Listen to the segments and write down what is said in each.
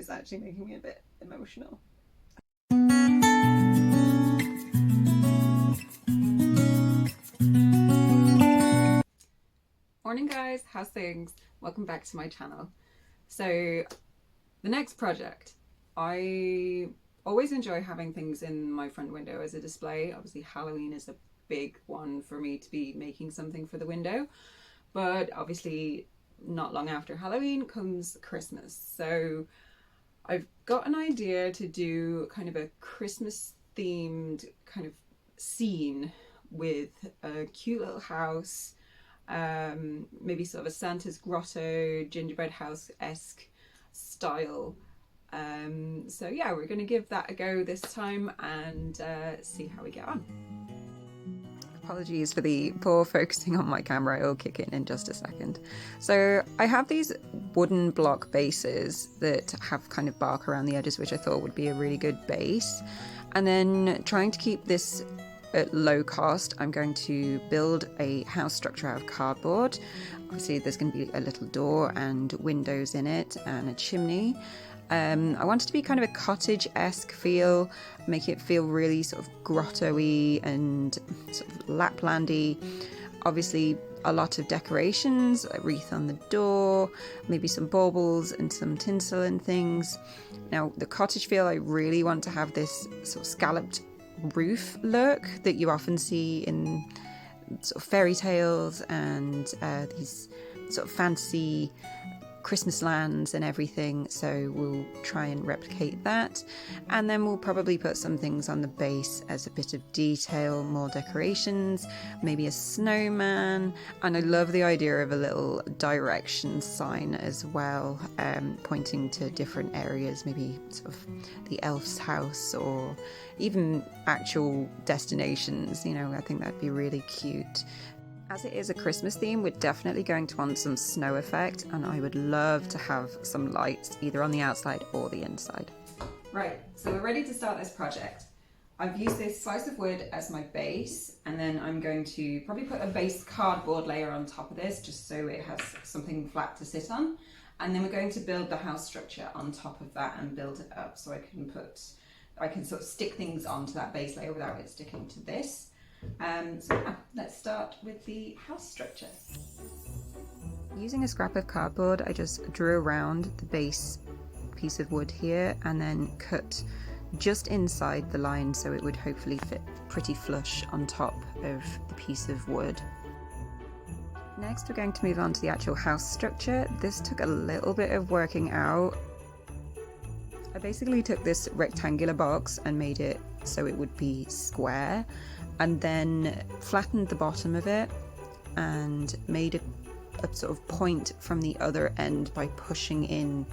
is actually making me a bit emotional. Morning guys, how's things? Welcome back to my channel. So the next project, I always enjoy having things in my front window as a display. Obviously Halloween is a big one for me to be making something for the window, but obviously not long after Halloween comes Christmas. So I've got an idea to do kind of a Christmas themed kind of scene with a cute little house, maybe sort of a Santa's grotto, gingerbread house-esque style. So yeah, we're going to give that a go this time and see how we get on. Apologies for the poor focusing on my camera, it'll kick in just a second. So I have these wooden block bases that have kind of bark around the edges, which I thought would be a really good base. And then trying to keep this at low cost, I'm going to build a house structure out of cardboard. Obviously there's going to be a little door and windows in it and a chimney. I want it to be kind of a cottage-esque feel, make it feel really sort of grotto-y and sort of Laplandy. Obviously a lot of decorations, a wreath on the door, maybe some baubles and some tinsel and things. Now the cottage feel, I really want to have this sort of scalloped roof look that you often see in sort of fairy tales and these sort of fantasy Christmas lands and everything, so we'll try and replicate that, and then we'll probably put some things on the base as a bit of detail, more decorations, maybe a snowman, and I love the idea of a little direction sign as well, pointing to different areas, maybe sort of the elf's house or even actual destinations. You know, I think that'd be really cute. As it is a Christmas theme, we're definitely going to want some snow effect, and I would love to have some lights either on the outside or the inside. Right, so we're ready to start this project. I've used this slice of wood as my base, and then I'm going to probably put a base cardboard layer on top of this just so it has something flat to sit on. And then we're going to build the house structure on top of that and build it up so I can sort of stick things onto that base layer without it sticking to this. So yeah, let's start with the house structure. Using a scrap of cardboard, I just drew around the base piece of wood here and then cut just inside the line so it would hopefully fit pretty flush on top of the piece of wood. Next, we're going to move on to the actual house structure. This took a little bit of working out. I basically took this rectangular box and made it so it would be square, and then flattened the bottom of it and made a sort of point from the other end by pushing in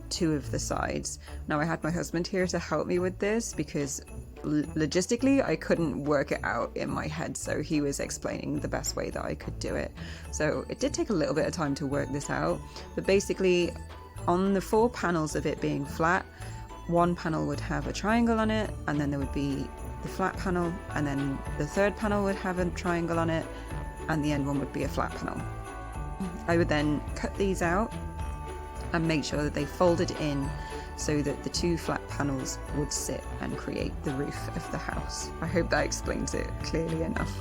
two of the sides. Now I had my husband here to help me with this because logistically I couldn't work it out in my head, so he was explaining the best way that I could do it. So it did take a little bit of time to work this out, but basically on the 4 panels of it being flat, one panel would have a triangle on it, and then there would be the flat panel, and then the third panel would have a triangle on it, and the end one would be a flat panel. I would then cut these out and make sure that they folded in so that the 2 flat panels would sit and create the roof of the house. I hope that explains it clearly enough.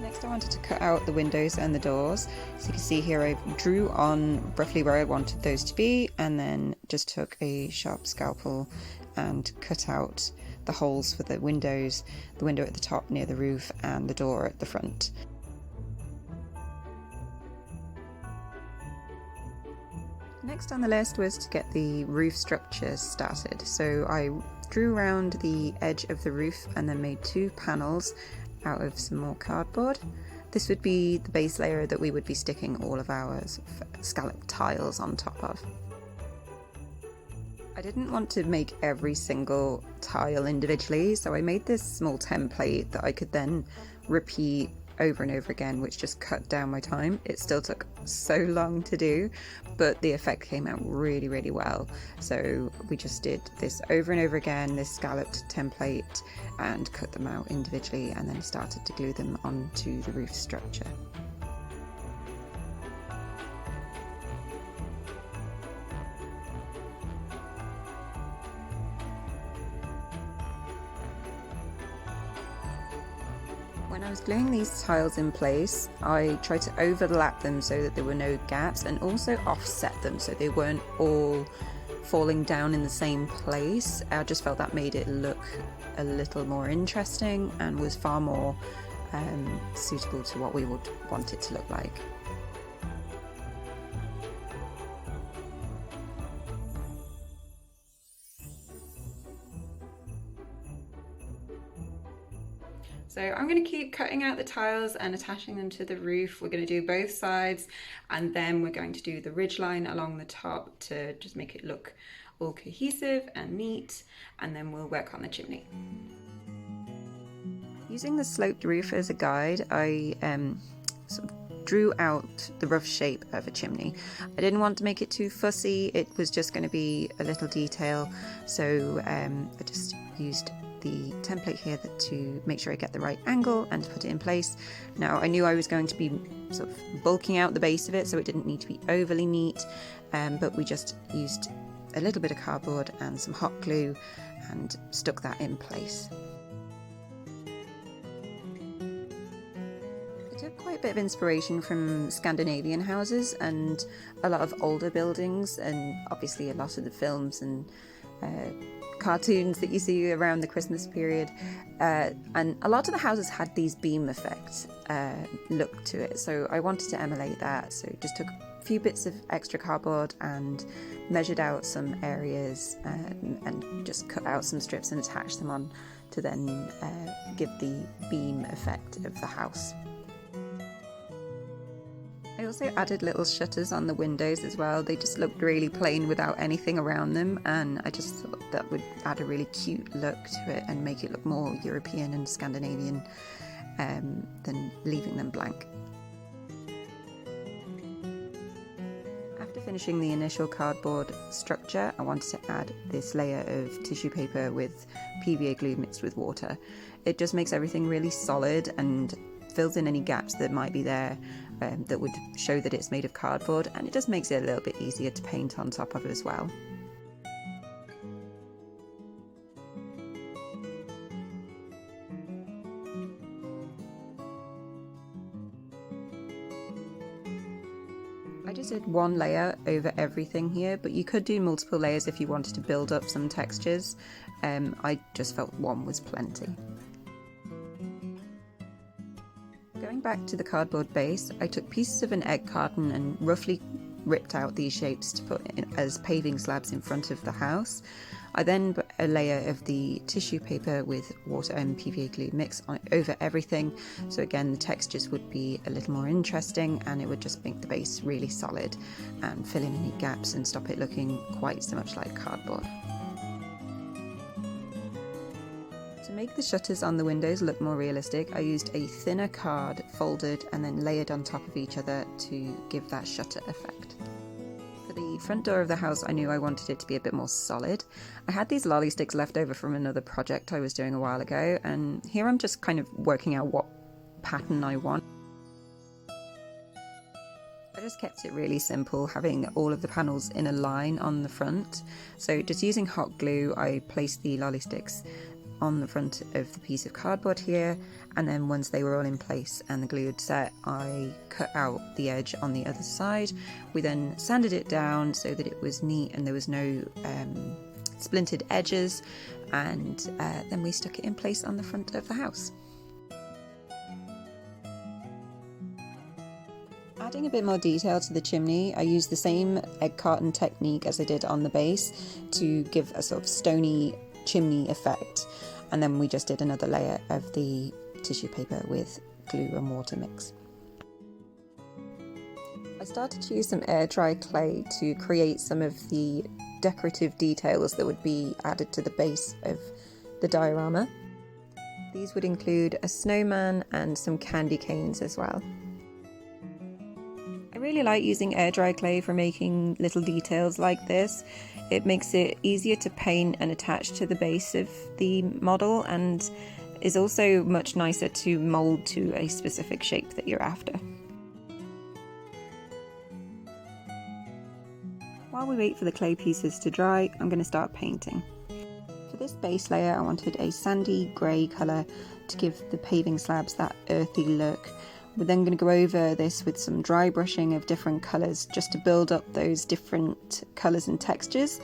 Next, I wanted to cut out the windows and the doors. So you can see here I drew on roughly where I wanted those to be, and then just took a sharp scalpel and cut out the holes for the windows, the window at the top near the roof and the door at the front. Next on the list was to get the roof structure started. So I drew around the edge of the roof and then made 2 panels out of some more cardboard. This would be the base layer that we would be sticking all of our scalloped tiles on top of. I didn't want to make every single tile individually, so I made this small template that I could then repeat over and over again, which just cut down my time. It still took so long to do, but the effect came out really, really well. So we just did this over and over again, this scalloped template, and cut them out individually, and then started to glue them onto the roof structure. When I was gluing these tiles in place, I tried to overlap them so that there were no gaps, and also offset them so they weren't all falling down in the same place. I just felt that made it look a little more interesting and was far more suitable to what we would want it to look like. So I'm going to keep cutting out the tiles and attaching them to the roof. We're going to do both sides, and then we're going to do the ridge line along the top to just make it look all cohesive and neat, and then we'll work on the chimney. Using the sloped roof as a guide, I sort of drew out the rough shape of a chimney. I didn't want to make it too fussy, it was just going to be a little detail, so I just used the template here to make sure I get the right angle and to put it in place. Now I knew I was going to be sort of bulking out the base of it, so it didn't need to be overly neat, but we just used a little bit of cardboard and some hot glue and stuck that in place. I took quite a bit of inspiration from Scandinavian houses and a lot of older buildings, and obviously a lot of the films and cartoons that you see around the Christmas period, and a lot of the houses had these beam effect look to it, so I wanted to emulate that. So just took a few bits of extra cardboard and measured out some areas and just cut out some strips and attached them on to then give the beam effect of the house. I also added little shutters on the windows as well. They just looked really plain without anything around them, and I just thought that would add a really cute look to it and make it look more European and Scandinavian than leaving them blank. After finishing the initial cardboard structure, I wanted to add this layer of tissue paper with PVA glue mixed with water. It just makes everything really solid and fills in any gaps that might be there that would show that it's made of cardboard, and it just makes it a little bit easier to paint on top of as well. I just did one layer over everything here, but you could do multiple layers if you wanted to build up some textures. I just felt one was plenty. Going back to the cardboard base, I took pieces of an egg carton and roughly ripped out these shapes to put in as paving slabs in front of the house. I then put a layer of the tissue paper with water and PVA glue mix over everything, so again the textures would be a little more interesting, and it would just make the base really solid and fill in any gaps and stop it looking quite so much like cardboard. To make the shutters on the windows look more realistic, I used a thinner card folded and then layered on top of each other to give that shutter effect. For the front door of the house, I knew I wanted it to be a bit more solid. I had these lolly sticks left over from another project I was doing a while ago, and here I'm just kind of working out what pattern I want. I just kept it really simple, having all of the panels in a line on the front. So just using hot glue, I placed the lolly sticks on the front of the piece of cardboard here, and then once they were all in place and the glue had set, I cut out the edge on the other side. We then sanded it down so that it was neat and there was no splintered edges, and then we stuck it in place on the front of the house. Adding a bit more detail to the chimney, I used the same egg carton technique as I did on the base to give a sort of stony chimney effect, and then we just did another layer of the tissue paper with glue and water mix. I started to use some air dry clay to create some of the decorative details that would be added to the base of the diorama. These would include a snowman and some candy canes as well. I really like using air dry clay for making little details like this. It makes it easier to paint and attach to the base of the model, and is also much nicer to mold to a specific shape that you're after. While we wait for the clay pieces to dry, I'm going to start painting. For this base layer, I wanted a sandy grey colour to give the paving slabs that earthy look. We're then going to go over this with some dry brushing of different colours just to build up those different colours and textures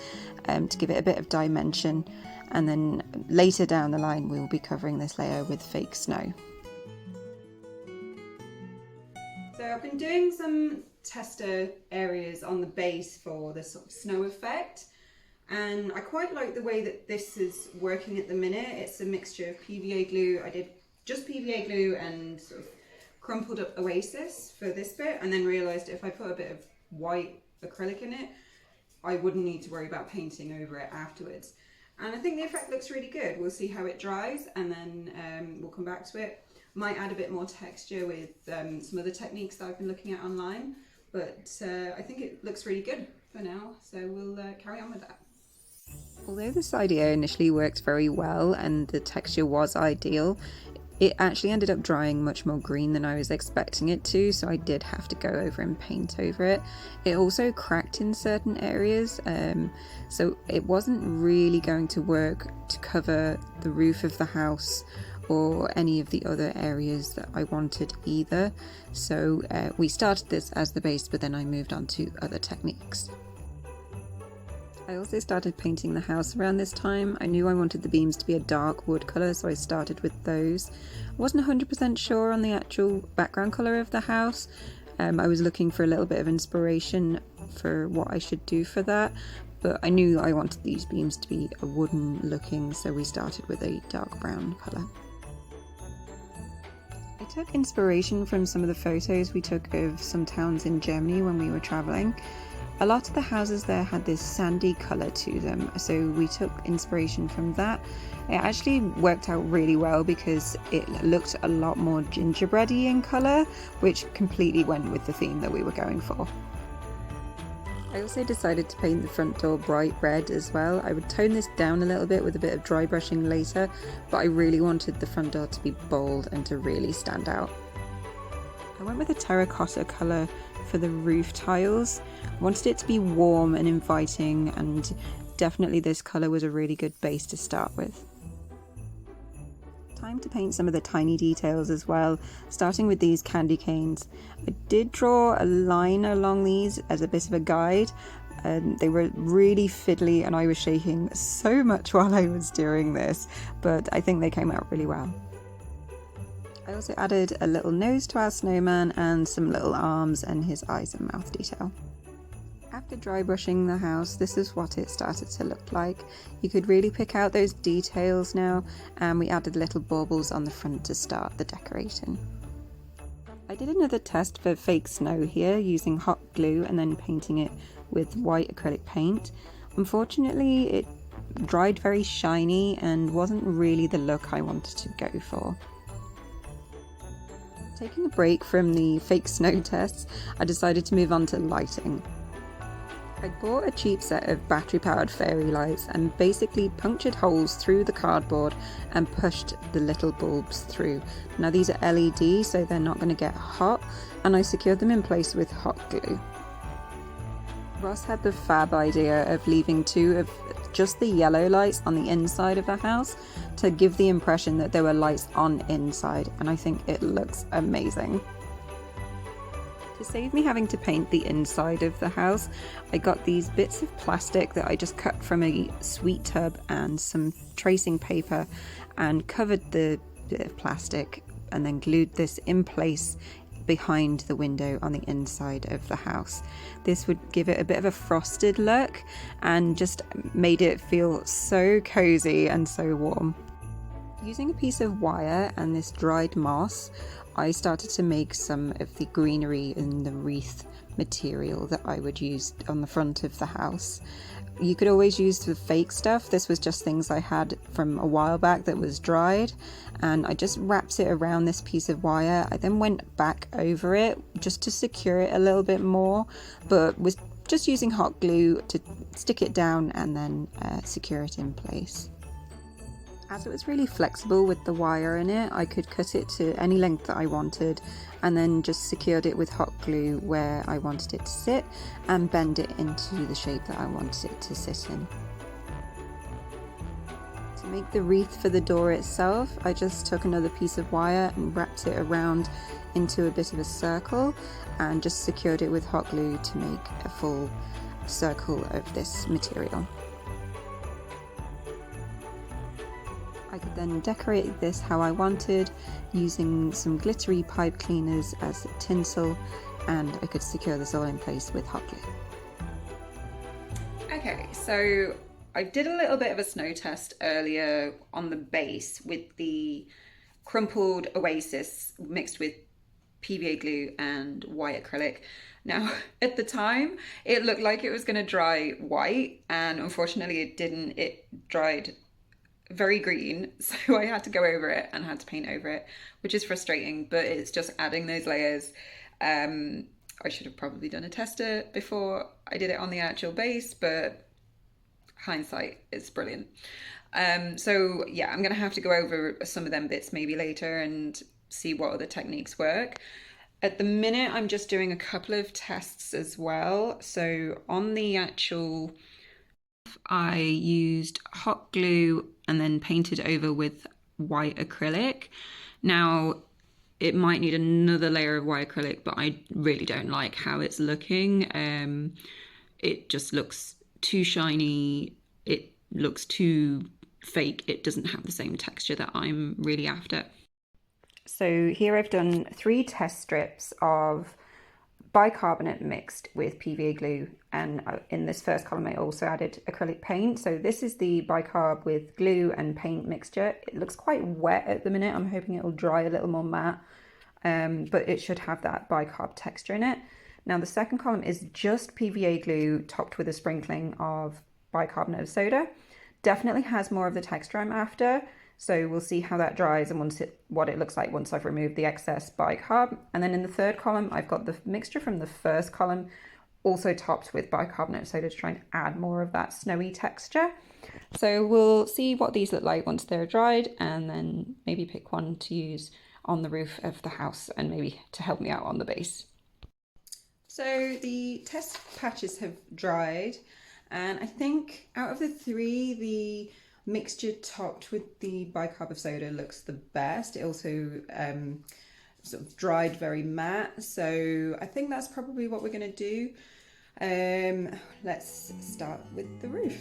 to give it a bit of dimension. And then later down the line we'll be covering this layer with fake snow. So I've been doing some tester areas on the base for the sort of snow effect, and I quite like the way that this is working at the minute. It's a mixture of PVA glue. I did just PVA glue and sort of crumpled up Oasis for this bit, and then realised if I put a bit of white acrylic in it, I wouldn't need to worry about painting over it afterwards. And I think the effect looks really good. We'll see how it dries, and then we'll come back to it. Might add a bit more texture with some other techniques that I've been looking at online, but I think it looks really good for now, so we'll carry on with that. Although this idea initially worked very well and the texture was ideal, it actually ended up drying much more green than I was expecting it to, so I did have to go over and paint over it. It also cracked in certain areas, so it wasn't really going to work to cover the roof of the house or any of the other areas that I wanted either. So we started this as the base, but then I moved on to other techniques. I also started painting the house around this time. I knew I wanted the beams to be a dark wood colour, so I started with those. I wasn't 100% sure on the actual background colour of the house. I was looking for a little bit of inspiration for what I should do for that, but I knew I wanted these beams to be a wooden looking, so we started with a dark brown colour. I took inspiration from some of the photos we took of some towns in Germany when we were travelling. A lot of the houses there had this sandy colour to them, so we took inspiration from that. It actually worked out really well because it looked a lot more gingerbready in colour, which completely went with the theme that we were going for. I also decided to paint the front door bright red as well. I would tone this down a little bit with a bit of dry brushing later, but I really wanted the front door to be bold and to really stand out. I went with a terracotta colour for the roof tiles. I wanted it to be warm and inviting, and definitely this colour was a really good base to start with. Time to paint some of the tiny details as well, starting with these candy canes. I did draw a line along these as a bit of a guide. They were really fiddly and I was shaking so much while I was doing this, but I think they came out really well. I also added a little nose to our snowman and some little arms and his eyes and mouth detail. After dry brushing the house, this is what it started to look like. You could really pick out those details now, and we added little baubles on the front to start the decorating. I did another test for fake snow here using hot glue and then painting it with white acrylic paint. Unfortunately, it dried very shiny and wasn't really the look I wanted to go for. Taking a break from the fake snow tests, I decided to move on to lighting. I bought a cheap set of battery-powered fairy lights and basically punctured holes through the cardboard and pushed the little bulbs through. Now these are LED, so they're not going to get hot, and I secured them in place with hot glue. Ross had the fab idea of leaving two of just the yellow lights on the inside of the house to give the impression that there were lights on inside, and I think it looks amazing. To save me having to paint the inside of the house, I got these bits of plastic that I just cut from a sweet tub and some tracing paper and covered the bit of plastic and then glued this in place behind the window on the inside of the house. This would give it a bit of a frosted look and just made it feel so cozy and so warm. Using a piece of wire and this dried moss, I started to make some of the greenery in the wreath material that I would use on the front of the house. You could always use the fake stuff. This was just things I had from a while back that was dried, and I just wrapped it around this piece of wire. I then went back over it just to secure it a little bit more, but was just using hot glue to stick it down and then secure it in place. As it was really flexible with the wire in it, I could cut it to any length that I wanted and then just secured it with hot glue where I wanted it to sit and bend it into the shape that I wanted it to sit in. To make the wreath for the door itself, I just took another piece of wire and wrapped it around into a bit of a circle and just secured it with hot glue to make a full circle of this material. I could then decorate this how I wanted, using some glittery pipe cleaners as tinsel, and I could secure this all in place with hot glue. Okay, so I did a little bit of a snow test earlier on the base with the crumpled Oasis mixed with PVA glue and white acrylic. Now, at the time, it looked like it was going to dry white, and unfortunately it didn't. It dried very green, so I had to go over it and had to paint over it, which is frustrating, but it's just adding those layers. I should have probably done a tester before I did it on the actual base, but hindsight is brilliant. So yeah, I'm gonna have to go over some of them bits maybe later and see what other techniques work. At the minute, I'm just doing a couple of tests as well. So on the actual, I used hot glue and then painted over with white acrylic. Now, it might need another layer of white acrylic, but I really don't like how it's looking. It just looks too shiny. It looks too fake. It doesn't have the same texture that I'm really after. So here I've done 3 test strips of bicarbonate mixed with PVA glue, and in this first column I also added acrylic paint. So this is the bicarb with glue and paint mixture. It looks quite wet at the minute. I'm hoping it'll dry a little more matte, but it should have that bicarb texture in it. Now the second column is just PVA glue topped with a sprinkling of bicarbonate of soda. Definitely has more of the texture I'm after. So we'll see how that dries and what it looks like once I've removed the excess bicarb. And then in the third column, I've got the mixture from the first column also topped with bicarbonate of soda to try and add more of that snowy texture. So we'll see what these look like once they're dried, and then maybe pick one to use on the roof of the house and maybe to help me out on the base. So the test patches have dried, and I think out of the 3, the mixture topped with the bicarb of soda looks the best. It also sort of dried very matte, so I think that's probably what we're going to do. Let's start with the roof.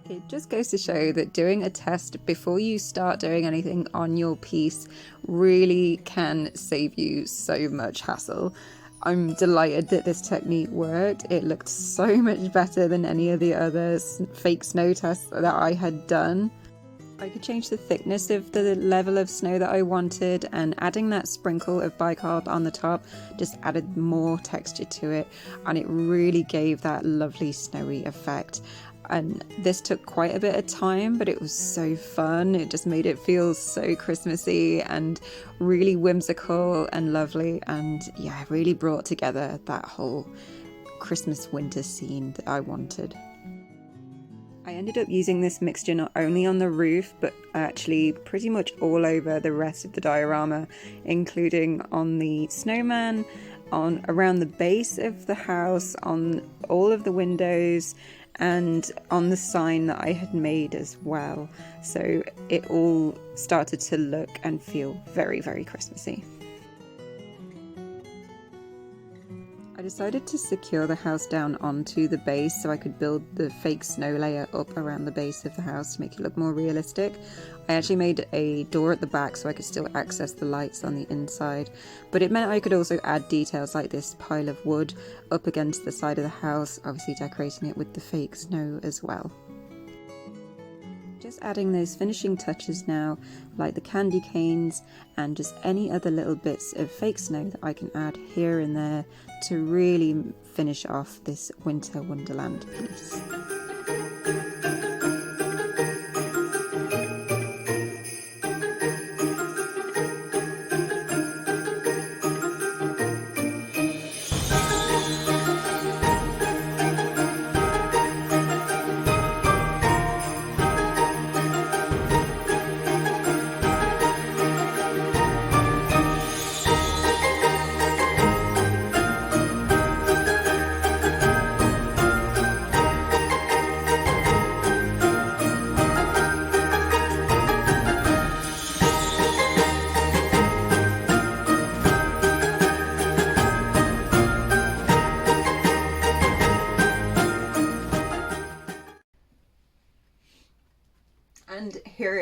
It just goes to show that doing a test before you start doing anything on your piece really can save you so much hassle. I'm delighted that this technique worked. It looked so much better than any of the other fake snow tests that I had done. I could change the thickness of the level of snow that I wanted, and adding that sprinkle of bicarb on the top just added more texture to it, and it really gave that lovely snowy effect. And this took quite a bit of time, but it was so fun. It just made it feel so Christmassy and really whimsical and lovely, and yeah, really brought together that whole Christmas winter scene that I wanted. I ended up using this mixture not only on the roof, but actually pretty much all over the rest of the diorama, including on the snowman, on around the base of the house, on all of the windows, and on the sign that I had made as well. So it all started to look and feel very, very Christmassy. I decided to secure the house down onto the base so I could build the fake snow layer up around the base of the house to make it look more realistic. I actually made a door at the back so I could still access the lights on the inside, but it meant I could also add details like this pile of wood up against the side of the house, obviously decorating it with the fake snow as well. Just adding those finishing touches now, like the candy canes and just any other little bits of fake snow that I can add here and there to really finish off this winter wonderland piece.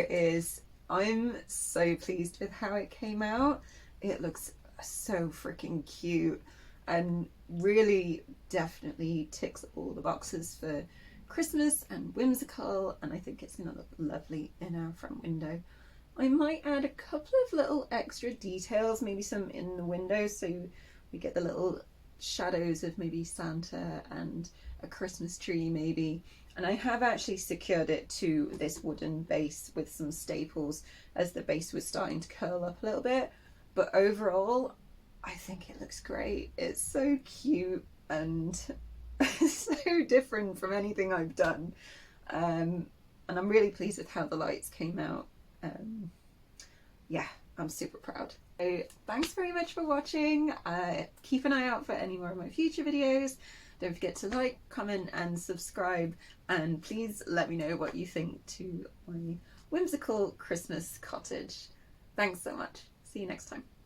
it is. I'm so pleased with how it came out. It looks so freaking cute and really definitely ticks all the boxes for Christmas and whimsical, and I think it's going to look lovely in our front window. I might add a couple of little extra details, maybe some in the windows, so we get the little shadows of maybe Santa and a Christmas tree maybe. And I have actually secured it to this wooden base with some staples as the base was starting to curl up a little bit. But overall, I think it looks great. It's so cute and so different from anything I've done. And I'm really pleased with how the lights came out. Yeah, I'm super proud. So thanks very much for watching. Keep an eye out for any more of my future videos. Don't forget to like, comment and subscribe, and please let me know what you think to my whimsical Christmas cottage. Thanks so much. See you next time.